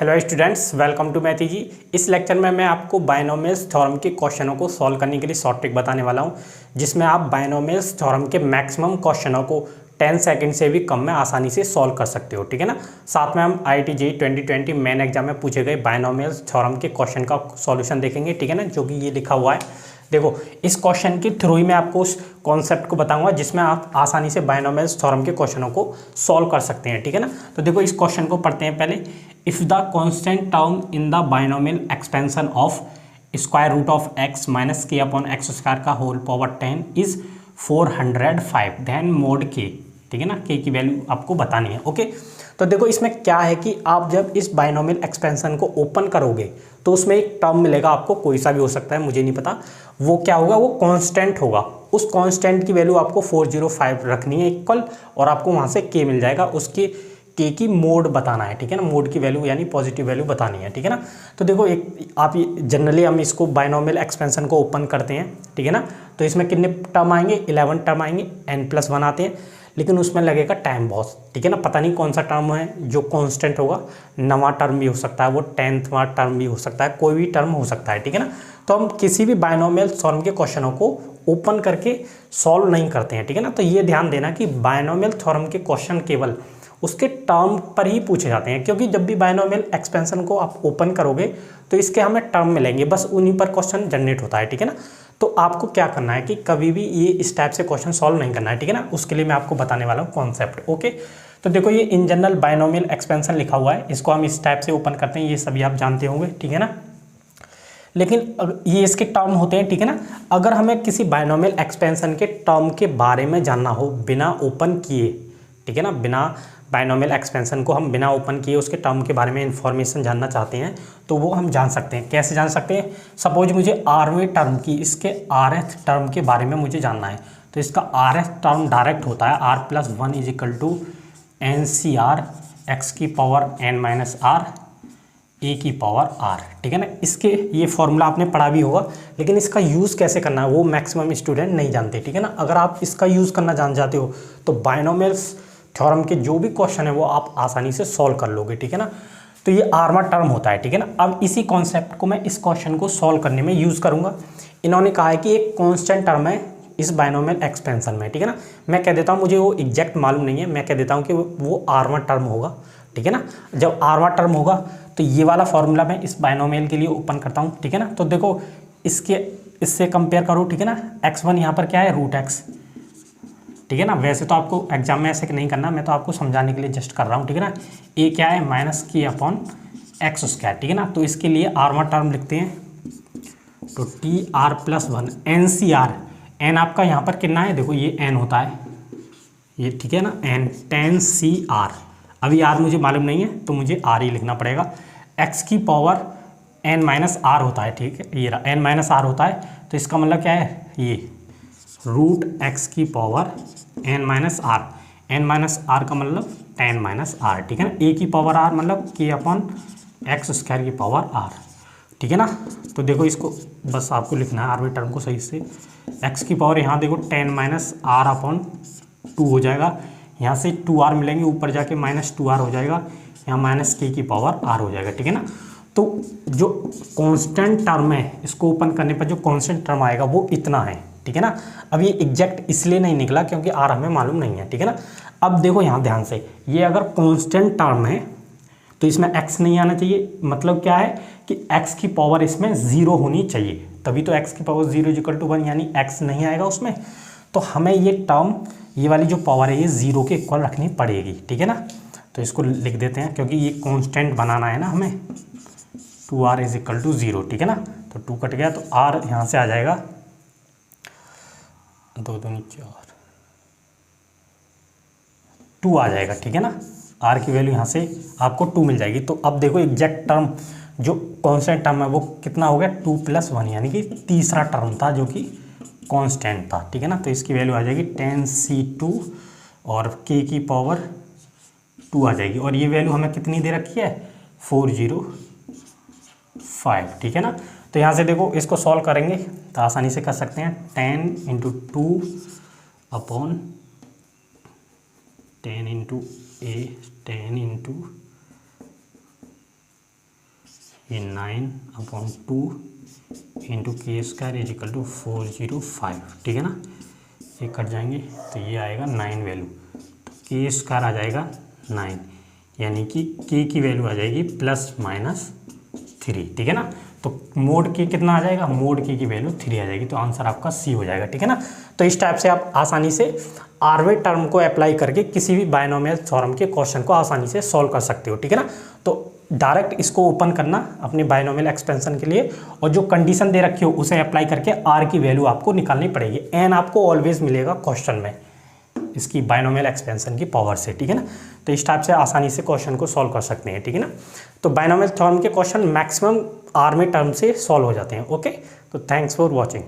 Hello students, welcome to मैथी जी। इस lecture में मैं आपको बायनोमियल्स थ्योरम के क्वेश्चनों को सॉल्व करने के लिए शॉर्ट ट्रिक बताने वाला हूं, जिसमें आप बायनोमियल्स थ्योरम के मैक्सिमम क्वेश्चनों को 10 सेकंड से भी कम में आसानी से सॉल्व कर सकते हो। ठीक है ना। साथ में हम IIT JEE 2020 मेन एग्जाम में पूछे गए बायनोमियल्स थ्योरम के क्वेश्चन का सॉल्यूशन देखेंगे। ठीक है ना, जो कि ये लिखा हुआ है। देखो, इस क्वेश्चन के थ्रू ही मैं आपको उस कॉन्सेप्ट को बताऊंगा जिसमें आप आसानी से बायनोमियल्स थ्योरम के क्वेश्चनों को सॉल्व कर सकते हैं। ठीक है ना। तो देखो, इस क्वेश्चन को पढ़ते हैं पहले। If the constant term in the binomial expansion of square root of x minus k upon x square का whole power 10 is 405 then mod k। ठीक है ना, k की वैल्यू आपको बतानी है। ओके, तो देखो इसमें क्या है कि आप जब इस बायनोमियल एक्सपेंशन को ओपन करोगे तो उसमें एक टर्म मिलेगा आपको, कोई सा भी हो सकता है, मुझे नहीं पता। वो क्या होगा, वो कांस्टेंट होगा। उस कांस्टेंट की वैल्यू आपको 405 रखनी है इक्वल, और आपको वहाँ से k मिल जाएगा। उसके k की मोड बताना है। ठीक है ना, मोड की वैल्यू यानी पॉजिटिव वैल्यू बतानी है। ठीक है ना। तो देखो, एक आप जनरली हम इसको बायनोमियल एक्सपेंशन को ओपन करते हैं। ठीक है ना। तो इसमें कितने टर्म आएंगे, 11 टर्म आएंगे, n+1 आते हैं, लेकिन उसमें लगेगा टाइम बहुत। ठीक है ना, पता नहीं कौन सा टर्म है जो कांस्टेंट होगा। 9वां टर्म भी हो सकता है, वो 10वां टर्म भी हो सकता है, कोई भी टर्म हो सकता है। ठीक है ना। तो हम किसी भी बायनोमियल थ्योरम के क्वेश्चनों को ओपन करके सॉल्व नहीं करते हैं। ठीक है ना। तो ये ध्यान देना कि बायनोमियल थ्योरम के क्वेश्चन केवल उसके टर्म पर ही पूछे जाते हैं, क्योंकि जब भी बायनोमियल एक्सपेंशन को आप ओपन करोगे तो इसके हमें टर्म मिलेंगे, बस उन्हीं पर क्वेश्चन जनरेट होता है। ठीक है ना। तो आपको क्या करना है कि कभी भी ये इस टाइप से क्वेश्चन सॉल्व नहीं करना है। ठीक है ना, उसके लिए मैं आपको बताने वाला हूँ कॉन्सेप्ट। ओके, तो देखो, ये इन जनरल बायनोमियल एक्सपेंशन लिखा हुआ है, इसको हम इस टाइप से ओपन करते हैं, ये सभी आप जानते होंगे। ठीक है ना, लेकिन ये इसके टर्म होते हैं। ठीक है ना। अगर हमें किसी बायनोमियल एक्सपेंशन के टर्म के बारे में जानना हो बिना ओपन किए, ठीक है ना, बिना बायनोमियल एक्सपेंशन को हम बिना ओपन किए उसके टर्म के बारे में इंफॉर्मेशन जानना चाहते हैं, तो वो हम जान सकते हैं। कैसे जान सकते हैं? सपोज मुझे rवें टर्म की, इसके rth टर्म के बारे में मुझे जानना है, तो इसका rth टर्म डायरेक्ट होता है r+1 = NCR x की पावर n-r a की पावर r। ठीक है ना। इसके ये फॉर्मूला आपने पढ़ा भी होगा, लेकिन इसका यूज़ कैसे करना है वो मैक्सिमम स्टूडेंट नहीं जानते। ठीक है ना। अगर आप इसका यूज़ करना जान जाते हो तो बायनोमियल्स थ्योरम के जो भी क्वेश्चन है वो आप आसानी से सॉल्व कर लोगे। ठीक है ना। तो ये आरवा टर्म होता है। ठीक है ना। अब इसी कॉन्सेप्ट को मैं इस क्वेश्चन को सॉल्व करने में यूज़ करूँगा। इन्होंने कहा है कि एक कॉन्स्टेंट टर्म है इस बायनोमियल एक्सपेंशन में। ठीक है ना। मैं कह देता हूँ, मुझे वो एग्जैक्ट मालूम नहीं है, मैं कह देता हूँ कि वो आरवा टर्म होगा। ठीक है ना। जब आरवा टर्म होगा तो ये वाला फॉर्मूला मैं इस बायनोमियल के लिए ओपन करता हूँ। ठीक है ना। तो देखो, इससे कंपेयर करो। ठीक है ना। x1 यहाँ पर क्या है, √x। ठीक है ना। वैसे तो आपको एग्जाम में ऐसे नहीं करना, मैं तो आपको समझाने के लिए जस्ट कर रहा हूँ। ठीक है ना। ए क्या है, -k/x²। ठीक है ना। तो इसके लिए आरवा टर्म लिखते हैं, तो TR+1 NCR। n आपका यहाँ पर कितना है, देखो ये n होता है ये। ठीक है ना, n 10CR। अभी r मुझे मालूम नहीं है तो मुझे r ही लिखना पड़ेगा। x की पावर n-r होता है। ठीक है, ये n-r होता है, तो इसका मतलब क्या है, ये √x की पावर n-r। n-r का मतलब 10-r। ठीक है ना। a की पावर r मतलब k/x² की पावर r। ठीक है ना। तो देखो, इसको बस आपको लिखना है आरवें टर्म को सही से। x की पावर यहाँ देखो 10-r/2 हो जाएगा, यहाँ से 2r मिलेंगे, ऊपर जाके -2r हो जाएगा, यहाँ -k की पावर r हो जाएगा। ठीक है ना। तो जो कांस्टेंट टर्म है, इसको ओपन करने पर जो कांस्टेंट टर्म आएगा वो इतना है। ठीक है ना। अब ये एग्जैक्ट इसलिए नहीं निकला क्योंकि r हमें मालूम नहीं है। ठीक है ना। अब देखो यहाँ ध्यान से, ये अगर कांस्टेंट टर्म है तो इसमें x नहीं आना चाहिए। मतलब क्या है कि x की पावर इसमें 0 होनी चाहिए, तभी तो x की पावर 0 = 1, यानी x नहीं आएगा उसमें। तो हमें ये टर्म, ये वाली जो पावर है, ये 0 के इक्वल रखनी पड़ेगी। ठीक है ना। तो इसको लिख देते हैं, क्योंकि ये कांस्टेंट बनाना है ना हमें। 2r = 0। ठीक है ना। तो 2 कट गया, तो r यहाँ से आ जाएगा 2 दूनी 4, 2 आ जाएगा। ठीक है ना। r की वैल्यू यहाँ से आपको 2 मिल जाएगी। तो अब देखो, एग्जैक्ट टर्म जो कांस्टेंट टर्म है वो कितना हो गया, 2+1, यानी कि तीसरा टर्म था जो कि कांस्टेंट था। ठीक है ना। तो इसकी वैल्यू आ जाएगी 10C2 और k की पावर 2 आ जाएगी, और ये वैल्यू हमें कितनी दे रखी है, 405। ठीक है ना। तो यहाँ से देखो, इसको सॉल्व करेंगे तो आसानी से कर सकते हैं। 10 × 2/10 × a 10 × ये 9/2 इंटू के स्क्वायर इज इक्वल टू 405, ठीक है ना। ये कट जाएंगे तो ये आएगा 9 वैल्यू, तो के स्क्वायर आ जाएगा 9, यानी कि के की वैल्यू आ जाएगी ±3, ठीक है ना। तो मोड के कितना आ जाएगा, मोड के की वैल्यू 3 आ जाएगी, तो आंसर आपका सी हो जाएगा, ठीक है ना। तो इस टाइप से आप आसानी से आरवे टर्म को अप्लाई करके किसी भी बायनोमियल थ्योरम के क्वेश्चन को आसानी से सॉल्व कर सकते हो, ठीक है ना। तो डायरेक्ट इसको ओपन करना अपने बायनोमियल एक्सपेंशन के लिए, और जो कंडीशन दे रखी हो उसे अप्लाई करके आर की वैल्यू आपको निकालनी पड़ेगी। एन आपको ऑलवेज मिलेगा क्वेश्चन में इसकी बायनोमियल एक्सपेंशन की पावर से, ठीक है ना। तो इस टाइप से आसानी से क्वेश्चन को सॉल्व कर सकते हैं, ठीक है ना। तो बायनोमियल थ्योरम के क्वेश्चन मैक्सिमम आर में टर्म से सॉल्व हो जाते हैं। ओके, तो थैंक्स फॉर वॉचिंग।